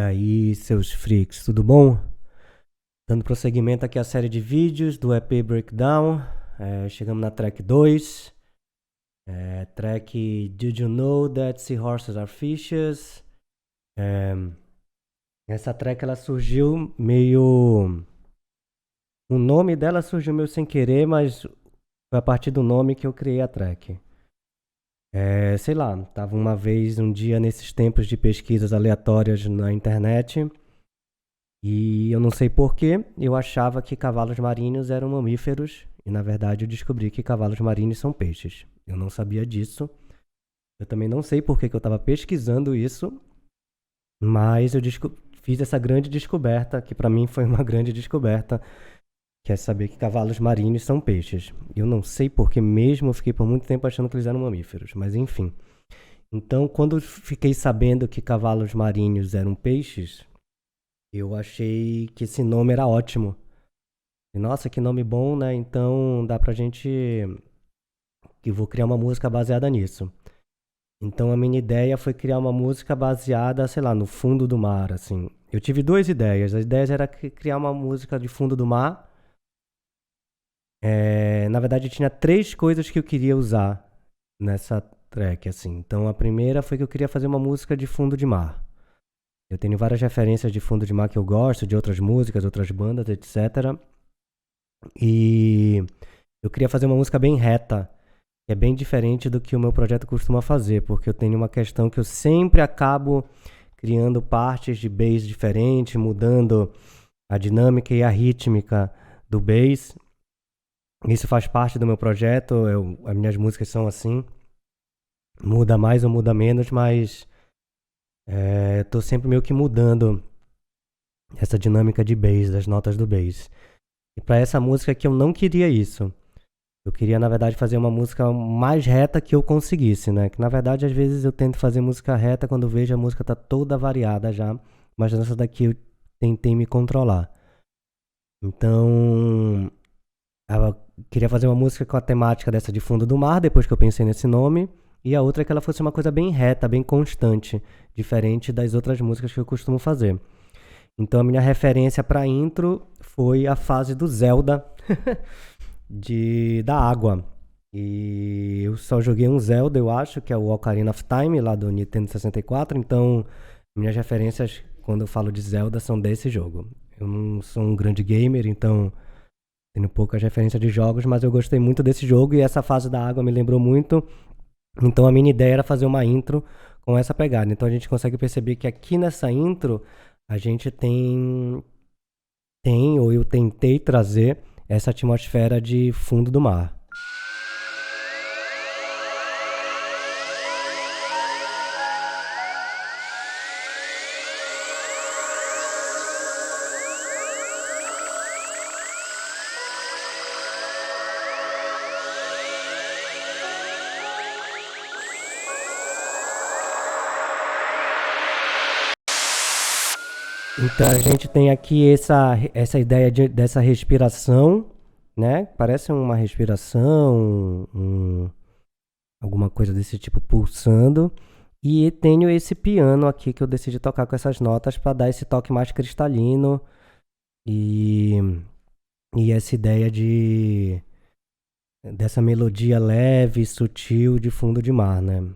aí, seus freaks, tudo bom? Dando prosseguimento aqui à série de vídeos do EP Breakdown. Chegamos na track 2. Track Did You Know That Seahorses Are Fishes? Essa track ela surgiu meio... O nome dela surgiu meio sem querer, mas foi a partir do nome que eu criei a track. Sei lá, tava uma vez, um dia nesses tempos de pesquisas aleatórias na internet e eu não sei porquê, eu achava que cavalos marinhos eram mamíferos e na verdade eu descobri que cavalos marinhos são peixes. Eu não sabia disso. Eu também não sei por que eu estava pesquisando isso, mas eu fiz essa grande descoberta, que para mim foi uma grande descoberta, que é saber que cavalos marinhos são peixes. Eu não sei porque mesmo eu fiquei por muito tempo achando que eles eram mamíferos, mas enfim. Então, quando eu fiquei sabendo que cavalos marinhos eram peixes, eu achei que esse nome era ótimo. E, nossa, que nome bom, né? Então, dá pra gente... que vou criar uma música baseada nisso. Então, a minha ideia foi criar uma música baseada, sei lá, no fundo do mar, assim. Eu tive duas ideias. A ideia era criar uma música de fundo do mar. Na verdade, tinha três coisas que eu queria usar nessa track, assim. Então, a primeira foi que eu queria fazer uma música de fundo de mar. Eu tenho várias referências de fundo de mar que eu gosto, de outras músicas, outras bandas, etc. E eu queria fazer uma música bem reta, que é bem diferente do que o meu projeto costuma fazer, porque eu tenho uma questão que eu sempre acabo criando partes de bass diferentes, mudando a dinâmica e a rítmica do bass. Isso faz parte do meu projeto, as minhas músicas são assim, muda mais ou muda menos, mas eu tô sempre meio que mudando essa dinâmica de bass, das notas do bass. E pra essa música aqui eu não queria isso. Eu queria, na verdade, fazer uma música mais reta que eu conseguisse, né? Que, na verdade, às vezes eu tento fazer música reta quando eu vejo a música tá toda variada já, mas nessa daqui eu tentei me controlar. Então, eu queria fazer uma música com a temática dessa de fundo do mar, depois que eu pensei nesse nome. E a outra é que ela fosse uma coisa bem reta, bem constante, diferente das outras músicas que eu costumo fazer. Então a minha referência para intro foi a fase do Zelda da água. E eu só joguei um Zelda, eu acho, que é o Ocarina of Time, lá do Nintendo 64. Então minhas referências, quando eu falo de Zelda, são desse jogo. Eu não sou um grande gamer, então tenho poucas referências de jogos, mas eu gostei muito desse jogo e essa fase da água me lembrou muito. Então a minha ideia era fazer uma intro com essa pegada. Então a gente consegue perceber que aqui nessa intro a gente ou eu tentei trazer essa atmosfera de fundo do mar. Então a gente tem aqui essa ideia dessa respiração, né? Parece uma respiração, alguma coisa desse tipo pulsando. E tenho esse piano aqui que eu decidi tocar com essas notas para dar esse toque mais cristalino e essa ideia dessa melodia leve, sutil de fundo de mar, né?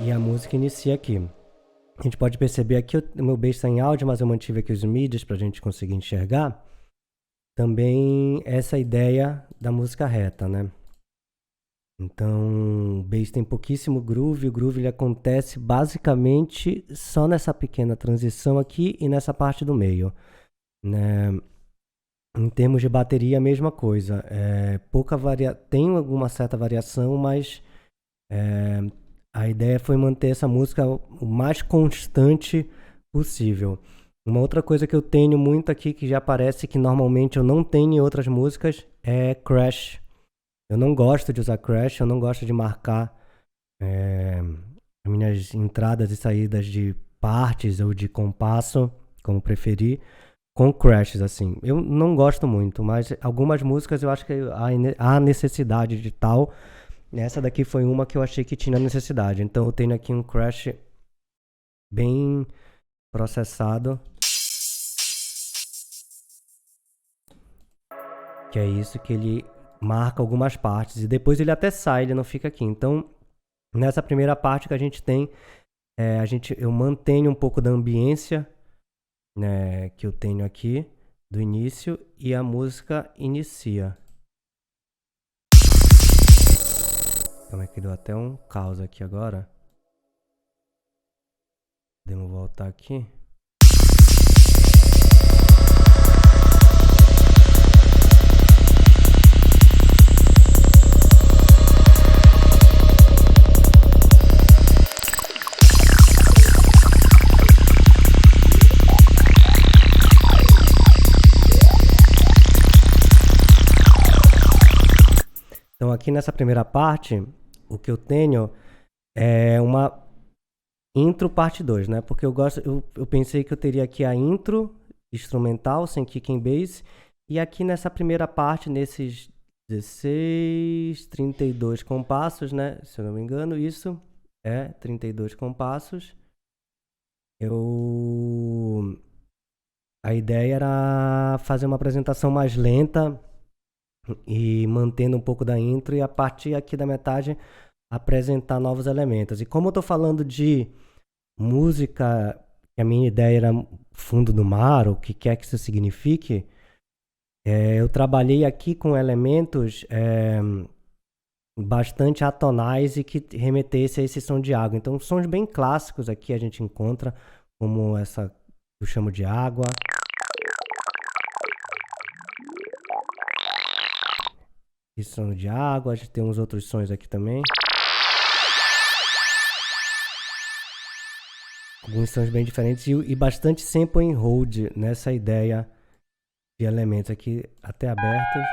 E a música inicia aqui. A gente pode perceber aqui, o meu bass está em áudio, mas eu mantive aqui os midis para a gente conseguir enxergar. Também essa ideia da música reta, né? Então, o bass tem pouquíssimo groove, o groove ele acontece basicamente só nessa pequena transição aqui e nessa parte do meio, né? Em termos de bateria, a mesma coisa. Tem alguma certa variação, mas a ideia foi manter essa música o mais constante possível. Uma outra coisa que eu tenho muito aqui, que já aparece que normalmente eu não tenho em outras músicas, é crash. Eu não gosto de usar crash, eu não gosto de marcar as minhas entradas e saídas de partes ou de compasso, como preferir, com crashes, assim. Eu não gosto muito, mas algumas músicas eu acho que há necessidade de tal. Essa daqui foi uma que eu achei que tinha necessidade. Então eu tenho aqui um crash bem processado. Que é isso que ele marca algumas partes. E depois ele até sai, ele não fica aqui. Então, nessa primeira parte que a gente tem, eu mantenho um pouco da ambiência, né, que eu tenho aqui do início e a música inicia. Como é que deu até um caos aqui agora? Podemos voltar aqui. Então aqui nessa primeira parte, o que eu tenho é uma intro parte 2, né? Porque eu pensei que eu teria aqui a intro instrumental, sem kick and bass, e aqui nessa primeira parte, nesses 16, 32 compassos, né? Se eu não me engano, isso é 32 compassos. A ideia era fazer uma apresentação mais lenta e mantendo um pouco da intro, e a partir aqui da metade apresentar novos elementos. E como eu tô falando de música, que a minha ideia era fundo do mar, o que quer que isso signifique, eu trabalhei aqui com elementos bastante atonais e que remetesse a esse som de água. Então, sons bem clássicos aqui a gente encontra, como essa que eu chamo de água. E som de água, a gente tem uns outros sons aqui também. Alguns sons bem diferentes e bastante sample and hold nessa ideia de elementos aqui até abertos.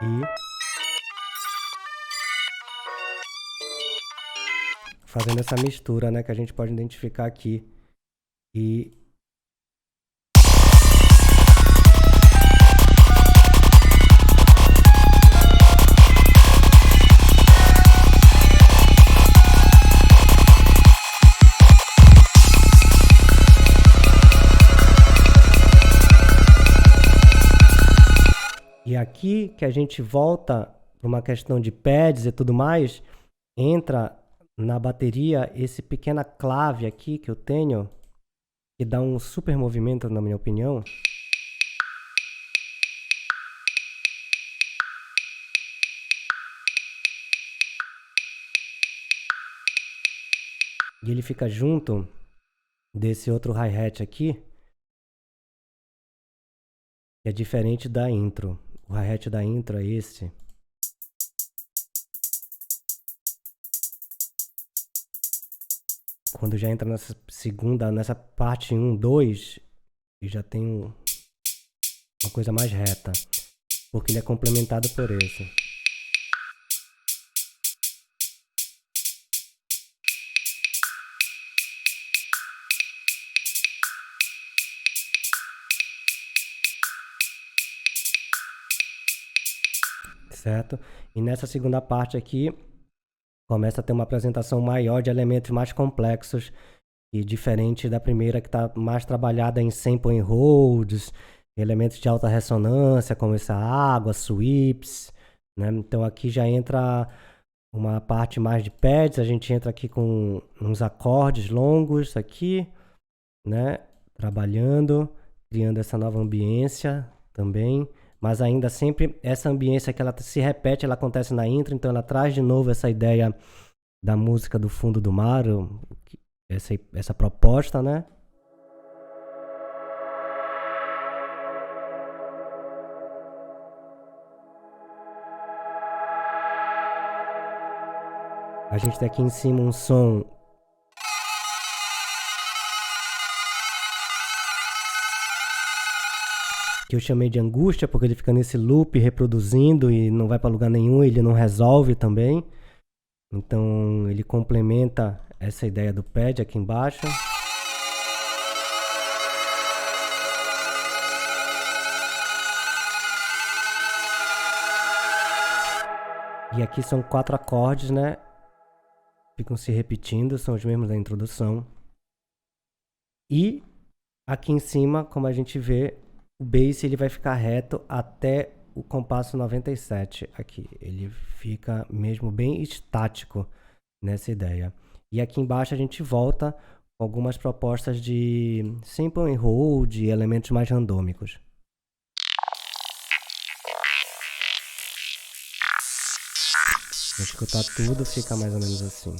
E fazendo essa mistura, né, que a gente pode identificar aqui. E aqui que a gente volta para uma questão de pads e tudo mais, entra na bateria esse pequena clave aqui que eu tenho, que dá um super movimento, na minha opinião. E ele fica junto desse outro hi-hat aqui, que é diferente da intro. O hi-hat da intro é esse. Quando já entra nessa parte 1, 2, e já tem uma coisa mais reta, porque ele é complementado por esse. Certo? E nessa segunda parte aqui, começa a ter uma apresentação maior de elementos mais complexos e diferente da primeira, que está mais trabalhada em sample and holds, elementos de alta ressonância, como essa água, sweeps, né? Então aqui já entra uma parte mais de pads, a gente entra aqui com uns acordes longos aqui, né? Trabalhando, criando essa nova ambiência também. Mas ainda sempre essa ambiência que ela se repete, ela acontece na intro, então ela traz de novo essa ideia da música do fundo do mar, essa proposta, né? A gente tem aqui em cima um som que eu chamei de angústia, porque ele fica nesse loop reproduzindo e não vai para lugar nenhum, ele não resolve também. Então ele complementa essa ideia do pad aqui embaixo. E aqui são 4 acordes, né? Ficam se repetindo, são os mesmos da introdução. E aqui em cima, como a gente vê, o bass ele vai ficar reto até o compasso 97 aqui. Ele fica mesmo bem estático nessa ideia. E aqui embaixo a gente volta com algumas propostas de sample and hold, de elementos mais randômicos. Se escutar tudo, fica mais ou menos assim.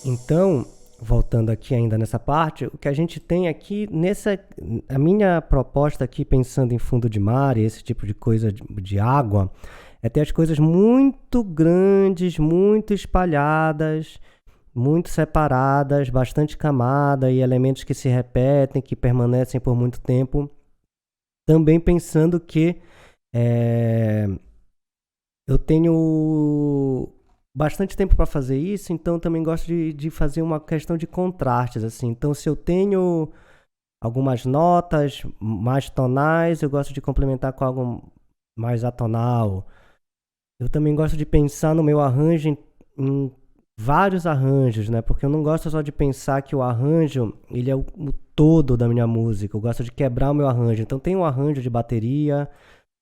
Então, voltando aqui ainda nessa parte, o que a gente tem aqui, a minha proposta aqui, pensando em fundo de mar e esse tipo de coisa de água, é ter as coisas muito grandes, muito espalhadas, muito separadas, bastante camada e elementos que se repetem, que permanecem por muito tempo. Também pensando que eu tenho bastante tempo para fazer isso, então também gosto de fazer uma questão de contrastes, assim. Então, se eu tenho algumas notas mais tonais, eu gosto de complementar com algo mais atonal. Eu também gosto de pensar no meu arranjo em vários arranjos, né? Porque eu não gosto só de pensar que o arranjo, ele é o todo da minha música. Eu gosto de quebrar o meu arranjo. Então, tem um arranjo de bateria,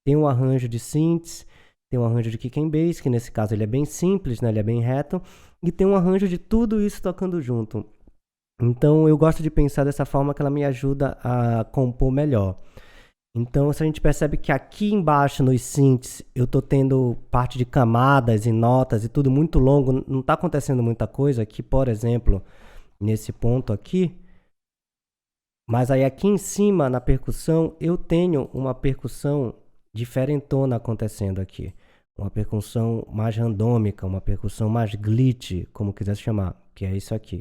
tem um arranjo de synths, tem um arranjo de kick and bass, que nesse caso ele é bem simples, né? Ele é bem reto. E tem um arranjo de tudo isso tocando junto. Então eu gosto de pensar dessa forma que ela me ajuda a compor melhor. Então se a gente percebe que aqui embaixo nos synths eu tô tendo parte de camadas e notas e tudo muito longo, não tá acontecendo muita coisa aqui, por exemplo, nesse ponto aqui. Mas aí aqui em cima, na percussão, eu tenho uma percussão diferentona acontecendo aqui. Uma percussão mais randômica, uma percussão mais glitch, como quiser chamar, que é isso aqui.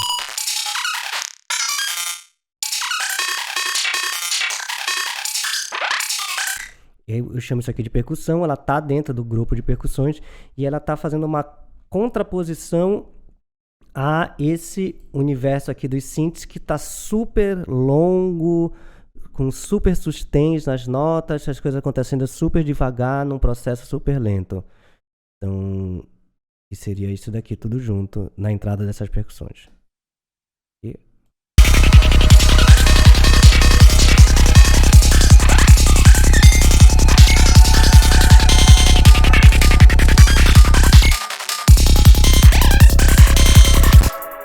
Eu chamo isso aqui de percussão, ela está dentro do grupo de percussões e ela está fazendo uma contraposição a esse universo aqui dos synths que está super longo, com super sustains nas notas, as coisas acontecendo super devagar, num processo super lento. Então, e seria isso daqui, tudo junto, na entrada dessas percussões. E...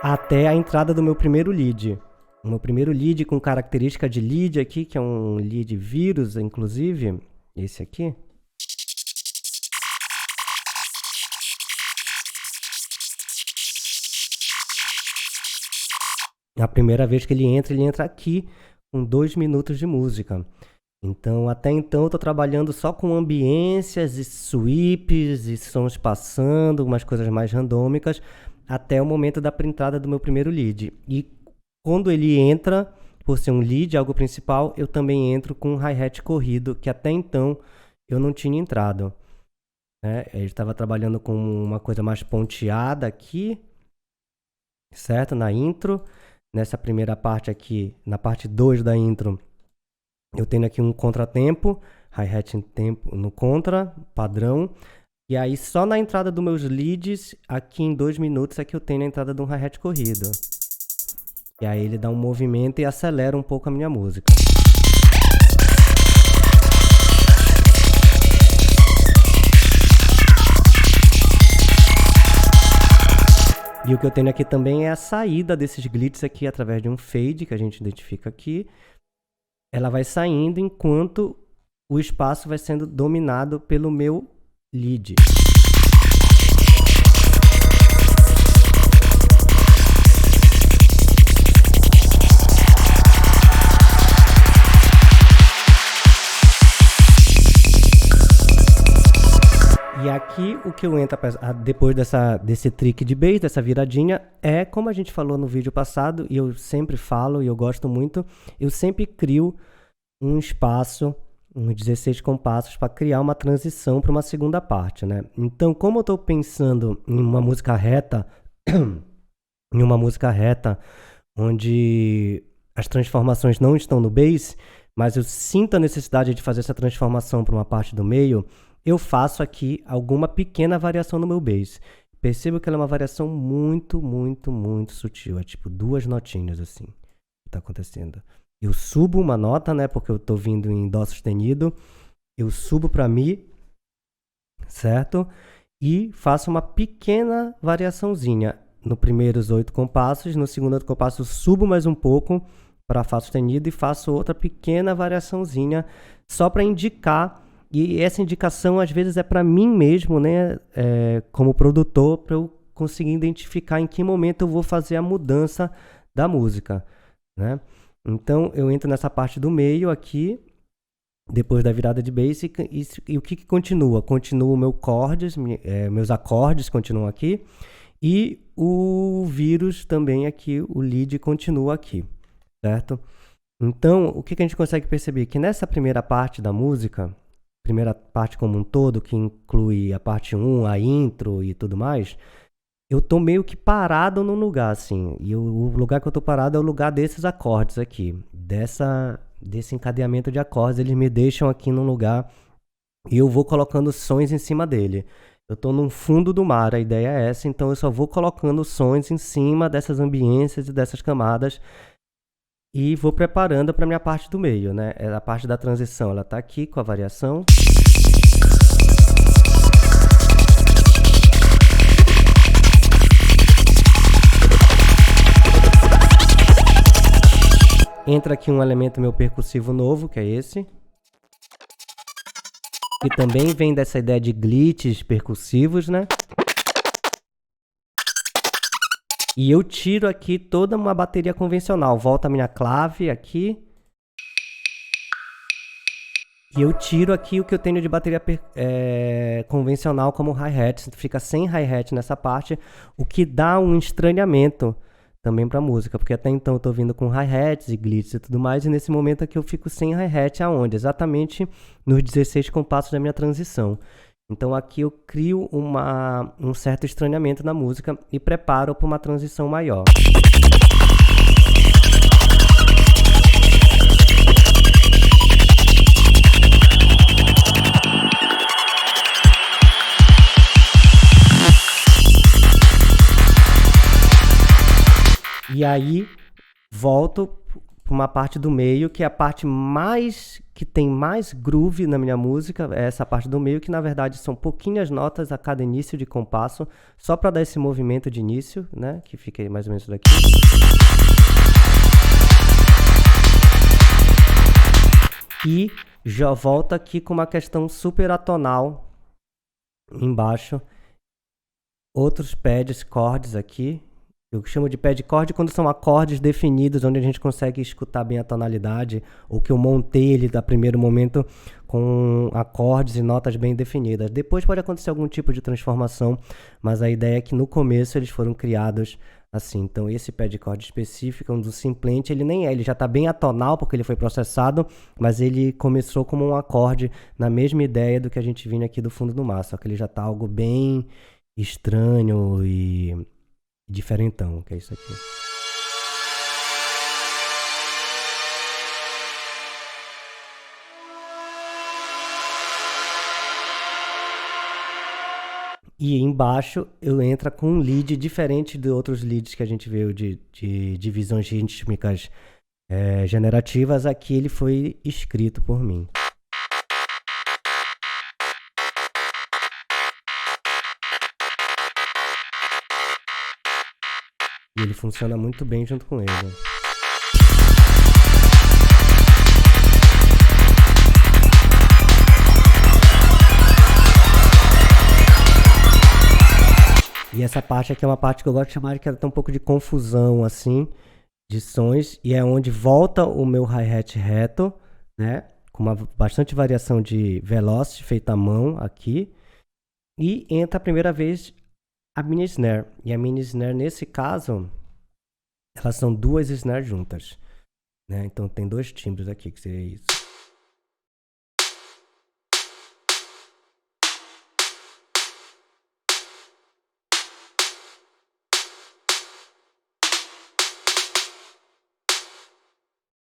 até a entrada do meu primeiro lead. O meu primeiro lead com característica de lead aqui, que é um lead vírus, inclusive, esse aqui. A primeira vez que ele entra aqui com 2 minutos de música. Então, até então, eu tô trabalhando só com ambiências e sweeps e sons passando, umas coisas mais randômicas, até o momento da entrada do meu primeiro lead. E quando ele entra, por ser um lead, algo principal, eu também entro com um hi-hat corrido, que até então eu não tinha entrado. Ele estava trabalhando com uma coisa mais ponteada aqui, certo? Na intro. Nessa primeira parte aqui, na parte 2 da intro, eu tenho aqui um contratempo, hi-hat em tempo no contra, padrão. E aí só na entrada dos meus leads, aqui em 2 minutos, é que eu tenho a entrada de um hi-hat corrido. E aí ele dá um movimento e acelera um pouco a minha música. E o que eu tenho aqui também é a saída desses glitches aqui através de um fade que a gente identifica aqui. ela vai saindo enquanto o espaço vai sendo dominado pelo meu lead. E aqui o que eu entro depois desse trick de bass, dessa viradinha, é como a gente falou no vídeo passado, e eu sempre falo e eu gosto muito, eu sempre crio um espaço, uns 16 compassos, para criar uma transição para uma segunda parte, né? Então, como eu estou pensando em uma música reta, onde as transformações não estão no bass, mas eu sinto a necessidade de fazer essa transformação para uma parte do meio, eu faço aqui alguma pequena variação no meu bass. Percebo que ela é uma variação muito, muito, muito sutil. É tipo 2 notinhas assim que tá acontecendo. Eu subo uma nota, né? Porque eu tô vindo em dó sustenido. Eu subo para mi, certo? E faço uma pequena variaçãozinha. No primeiros 8 compassos, no segundo compasso eu subo mais um pouco para fá sustenido e faço outra pequena variaçãozinha só para indicar. E essa indicação, às vezes, é para mim mesmo, né? Como produtor, para eu conseguir identificar em que momento eu vou fazer a mudança da música, né? Então, eu entro nessa parte do meio aqui, depois da virada de bass, e o que continua? Continua o meu chords, meus acordes continuam aqui, e o vírus também aqui, o lead continua aqui, certo? Então, o que a gente consegue perceber? Que nessa primeira parte da música, primeira parte como um todo, que inclui a parte 1, a intro e tudo mais, eu tô meio que parado num lugar, assim. E o lugar que eu tô parado é o lugar desses acordes aqui. Desse encadeamento de acordes, eles me deixam aqui num lugar e eu vou colocando sons em cima dele. Eu tô no fundo do mar, a ideia é essa, então eu só vou colocando sons em cima dessas ambiências e dessas camadas e vou preparando para minha parte do meio, né? A parte da transição, ela tá aqui com a variação. Entra aqui um elemento meu percussivo novo, que é esse. E também vem dessa ideia de glitches percussivos, né? E eu tiro aqui toda uma bateria convencional. Volta a minha clave aqui. E eu tiro aqui o que eu tenho de bateria convencional como hi-hat. Fica sem hi-hat nessa parte, o que dá um estranhamento também pra música. Porque até então eu tô vindo com hi-hats e glitches e tudo mais. E nesse momento aqui eu fico sem hi-hat aonde? Exatamente nos 16 compassos da minha transição. Então aqui eu crio um certo estranhamento na música e preparo para uma transição maior. E aí volto para uma parte do meio, que é a parte que tem mais groove na minha música, é essa parte do meio, que na verdade são pouquinhas notas a cada início de compasso, só para dar esse movimento de início, né, que fica mais ou menos daqui. E já volto aqui com uma questão super atonal embaixo, outros pads, chords aqui. Eu chamo de pad chord quando são acordes definidos, onde a gente consegue escutar bem a tonalidade, ou que eu montei ele da primeiro momento com acordes e notas bem definidas. Depois pode acontecer algum tipo de transformação, mas a ideia é que no começo eles foram criados assim. Então esse pad chord específico, um do simplente, ele nem é, ele já está bem atonal porque ele foi processado, mas ele começou como um acorde na mesma ideia do que a gente vinha aqui do fundo do mar, só que ele já está algo bem estranho e diferentão, que é isso aqui. E embaixo eu entro com um lead diferente de outros leads que a gente viu de divisões rítmicas generativas. Aqui ele foi escrito por mim. E ele funciona muito bem junto com ele. E essa parte aqui é uma parte que eu gosto de chamar de que ela tem um pouco de confusão, assim, de sons, e é onde volta o meu hi-hat reto, né? Com uma bastante variação de velocity feita à mão aqui. E entra a primeira vez a mini snare. E a mini snare, nesse caso, elas são duas snares juntas, né? Então tem dois timbres aqui, que seria isso.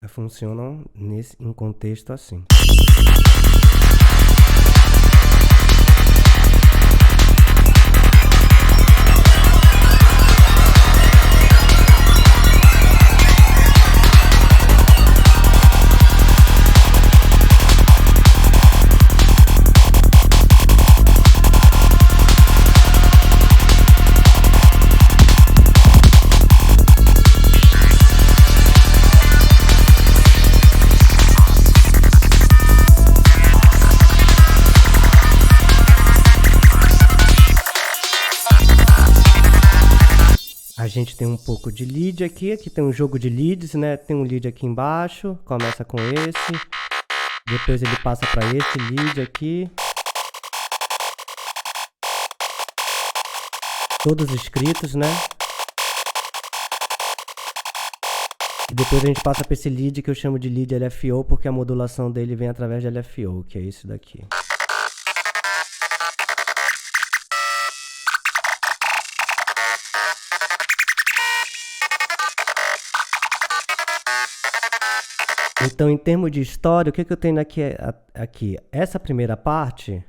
Funcionam em contexto assim. A gente tem um pouco de lead aqui tem um jogo de leads, né? Tem um lead aqui embaixo, começa com esse, depois ele passa para esse lead aqui. Todos escritos, né? E depois a gente passa para esse lead que eu chamo de lead LFO, porque a modulação dele vem através de LFO, que é isso daqui. Então, em termos de história, o que eu tenho aqui? Essa primeira parte,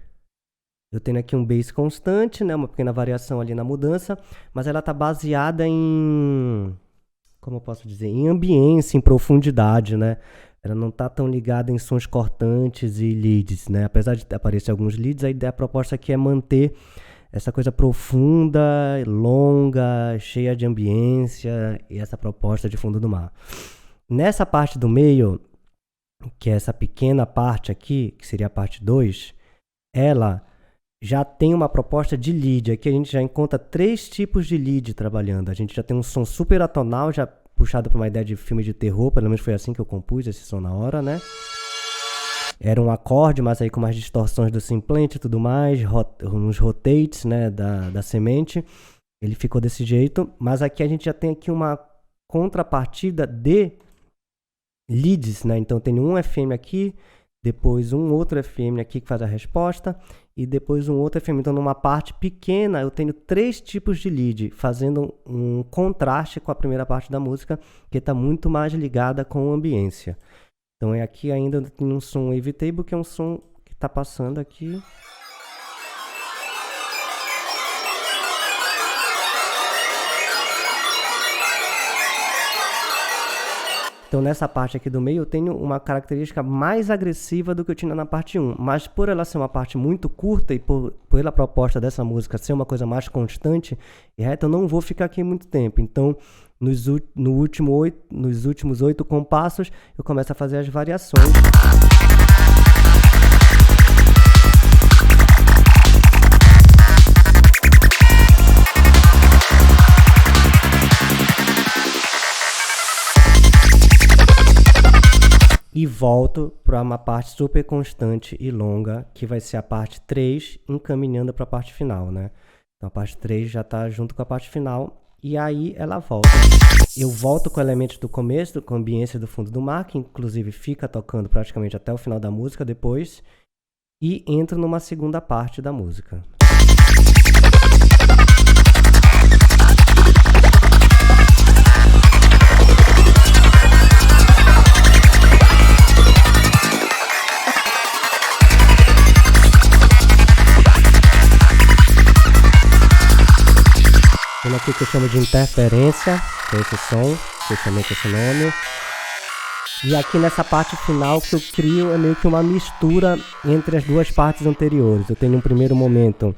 eu tenho aqui um bass constante, né? Uma pequena variação ali na mudança, mas ela está baseada em, como eu posso dizer, em ambiência, em profundidade, né? Ela não está tão ligada em sons cortantes e leads, né? Apesar de aparecer alguns leads, a proposta aqui é manter essa coisa profunda, longa, cheia de ambiência e essa proposta de fundo do mar. Nessa parte do meio, que é essa pequena parte aqui, que seria a parte 2, ela já tem uma proposta de lead. Aqui a gente já encontra 3 tipos de lead trabalhando. A gente já tem um som super atonal, já puxado para uma ideia de filme de terror, pelo menos foi assim que eu compus esse som na hora, né? Era um acorde, mas aí com mais distorções do simplante e tudo mais, uns rotates, né, da semente. Ele ficou desse jeito, mas aqui a gente já tem aqui uma contrapartida de leads, né? Então tem um FM aqui, depois um outro FM aqui que faz a resposta e depois um outro FM. Então numa parte pequena eu tenho 3 tipos de lead, fazendo um contraste com a primeira parte da música, que está muito mais ligada com a ambiência. Então aqui ainda tem um som wavetable, que é um som que está passando aqui. Então nessa parte aqui do meio eu tenho uma característica mais agressiva do que eu tinha na parte 1. Mas por ela ser uma parte muito curta e por a proposta dessa música ser uma coisa mais constante e reta, eu não vou ficar aqui muito tempo. Então nos últimos 8 compassos eu começo a fazer as variações. E volto para uma parte super constante e longa, que vai ser a parte 3, encaminhando para a parte final, né? Então a parte 3 já está junto com a parte final, e aí ela volta. Eu volto com elementos do começo, com a ambiência do fundo do mar, que inclusive fica tocando praticamente até o final da música depois, e entro numa segunda parte da música. Tem aqui que eu chamo de interferência, que é esse som, que eu chamei com esse nome. E aqui nessa parte final que eu crio é meio que uma mistura entre as duas partes anteriores. Eu tenho um primeiro momento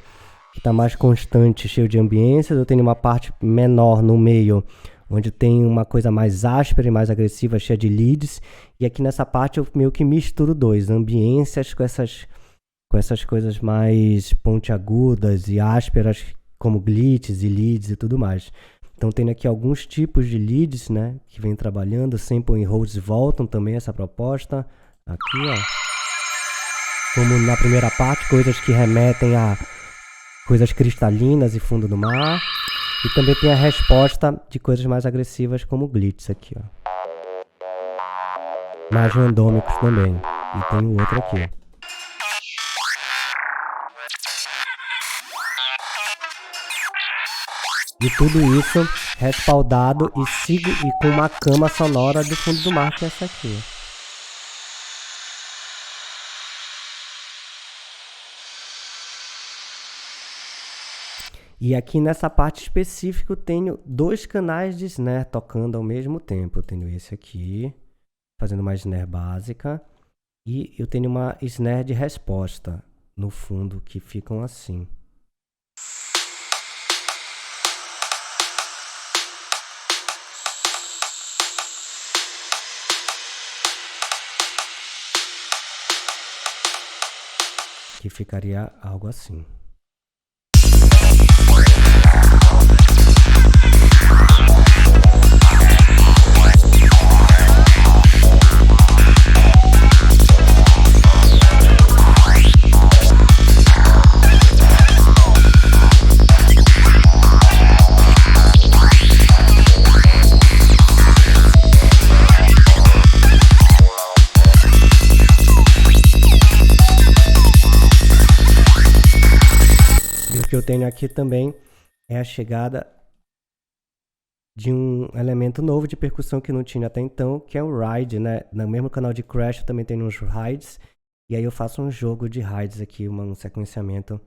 que está mais constante, cheio de ambiências. Eu tenho uma parte menor no meio, onde tem uma coisa mais áspera e mais agressiva, cheia de leads. E aqui nessa parte eu meio que misturo dois, ambiências com essas coisas mais pontiagudas e ásperas, como glitches e leads e tudo mais. Então tem aqui alguns tipos de leads, né, que vem trabalhando. Sample e holds voltam também essa proposta. Aqui, ó. Como na primeira parte, coisas que remetem a coisas cristalinas e fundo do mar. E também tem a resposta de coisas mais agressivas como glitches aqui, ó. Mais randômicos também. E tem o outro aqui. E tudo isso respaldado e com uma cama sonora do fundo do mar, que é essa aqui. E aqui nessa parte específica eu tenho 2 canais de snare tocando ao mesmo tempo. Eu tenho esse aqui, fazendo uma snare básica. E eu tenho uma snare de resposta no fundo, que ficam assim. Que ficaria algo assim. Que eu tenho aqui também é a chegada de um elemento novo de percussão que não tinha até então, que é o ride, né? No mesmo canal de Crash eu também tenho uns rides, e aí eu faço um jogo de rides aqui, um sequenciamento.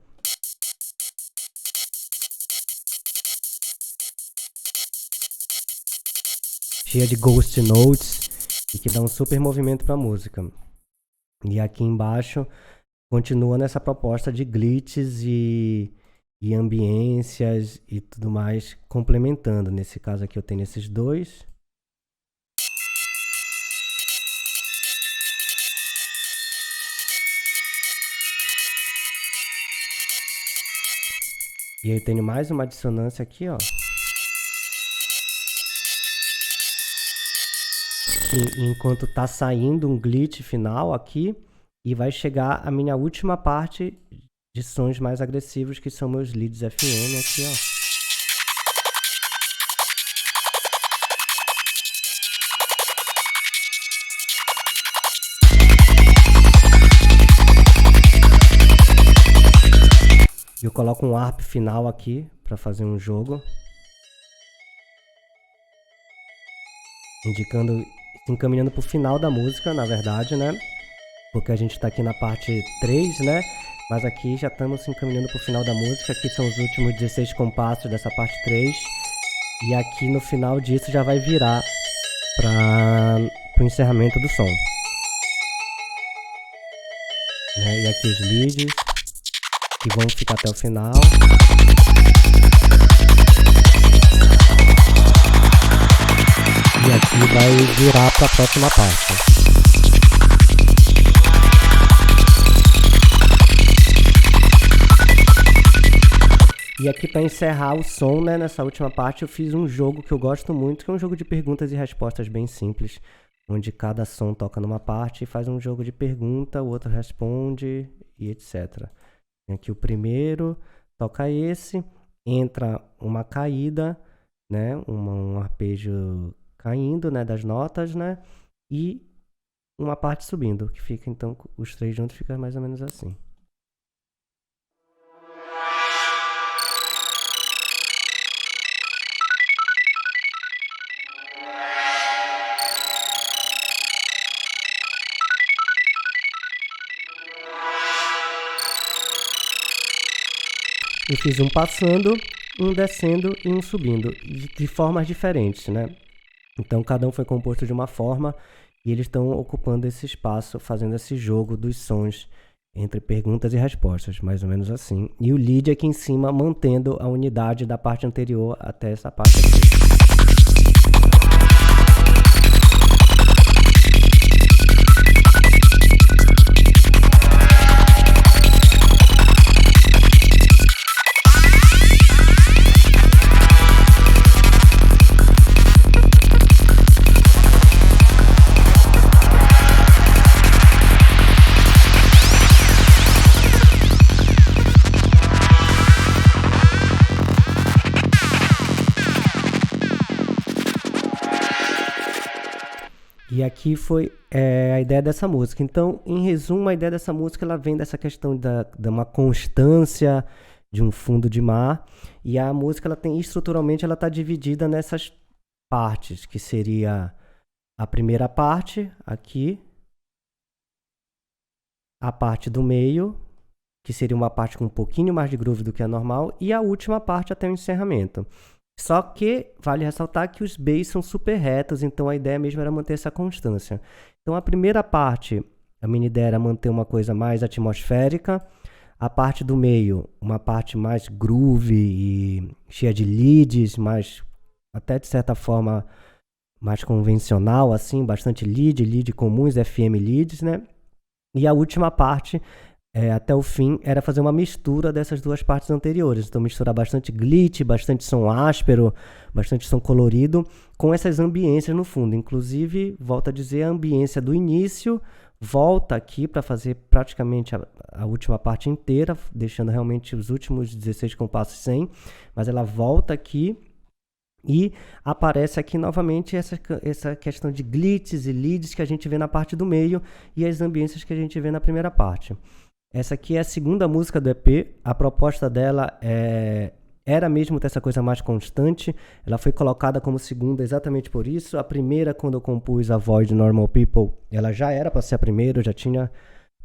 Cheia de ghost notes e que dá um super movimento para a música. E aqui embaixo continua nessa proposta de glitches e ambiências e tudo mais, complementando. Nesse caso aqui eu tenho esses 2. E aí tenho mais uma dissonância aqui, ó. Enquanto tá saindo um glitch final aqui, e vai chegar a minha última parte de sons mais agressivos, que são meus leads FM aqui, ó. Eu coloco um ARP final aqui para fazer um jogo, indicando, encaminhando para o final da música, na verdade, né? Porque a gente está aqui na parte 3, né? Mas aqui já estamos se encaminhando para o final da música. Aqui são os últimos 16 compassos dessa parte 3. E aqui no final disso já vai virar para o encerramento do som. Né? E aqui os leads, que vão ficar até o final. E aqui vai virar para a próxima parte. E aqui para encerrar o som, né, nessa última parte eu fiz um jogo que eu gosto muito, que é um jogo de perguntas e respostas bem simples, onde cada som toca numa parte e faz um jogo de pergunta, o outro responde e etc. Aqui o primeiro toca esse, entra uma caída, né, um arpejo caindo, né, das notas, né, e uma parte subindo, que fica então os 3 juntos, fica mais ou menos assim. Eu fiz um passando, um descendo e um subindo, de formas diferentes, né? Então cada um foi composto de uma forma e eles estão ocupando esse espaço, fazendo esse jogo dos sons entre perguntas e respostas, mais ou menos assim. E o lead aqui em cima mantendo a unidade da parte anterior até essa parte aqui. E aqui foi a ideia dessa música. Então, em resumo, a ideia dessa música ela vem dessa questão de uma constância de um fundo de mar. E a música ela tem estruturalmente ela está dividida nessas partes, que seria a primeira parte aqui, a parte do meio, que seria uma parte com um pouquinho mais de groove do que a normal, e a última parte até o encerramento. Só que vale ressaltar que os bass são super retos, então a ideia mesmo era manter essa constância. Então a primeira parte, a minha ideia era manter uma coisa mais atmosférica, a parte do meio, uma parte mais groove e cheia de leads, mais até de certa forma mais convencional, assim, bastante lead comuns, FM leads, né? E a última parte, até o fim, era fazer uma mistura dessas duas partes anteriores. Então, misturar bastante glitch, bastante som áspero, bastante som colorido, com essas ambiências no fundo. Inclusive, volto a dizer, a ambiência do início volta aqui para fazer praticamente a última parte inteira, deixando realmente os últimos 16 compassos sem, mas ela volta aqui e aparece aqui novamente essa questão de glitches e leads que a gente vê na parte do meio e as ambiências que a gente vê na primeira parte. Essa aqui é a segunda música do EP. A proposta dela era mesmo ter essa coisa mais constante. Ela foi colocada como segunda exatamente por isso. A primeira, quando eu compus a Void Normal People, ela já era para ser a primeira. Eu já tinha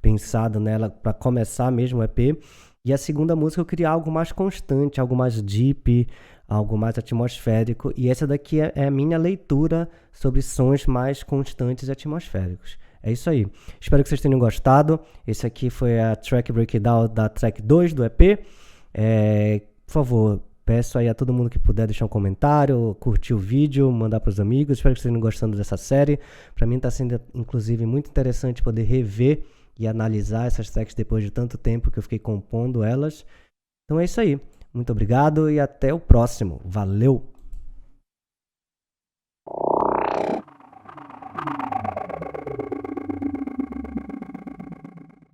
pensado nela para começar mesmo o EP. E a segunda música eu queria algo mais constante, algo mais deep, algo mais atmosférico. E essa daqui é a minha leitura sobre sons mais constantes e atmosféricos. É isso aí. Espero que vocês tenham gostado. Esse aqui foi a track breakdown da track 2 do EP. Por favor, peço aí a todo mundo que puder deixar um comentário, curtir o vídeo, mandar para os amigos. Espero que vocês estejam gostando dessa série. Para mim está sendo, inclusive, muito interessante poder rever e analisar essas tracks depois de tanto tempo que eu fiquei compondo elas. Então é isso aí. Muito obrigado e até o próximo. Valeu!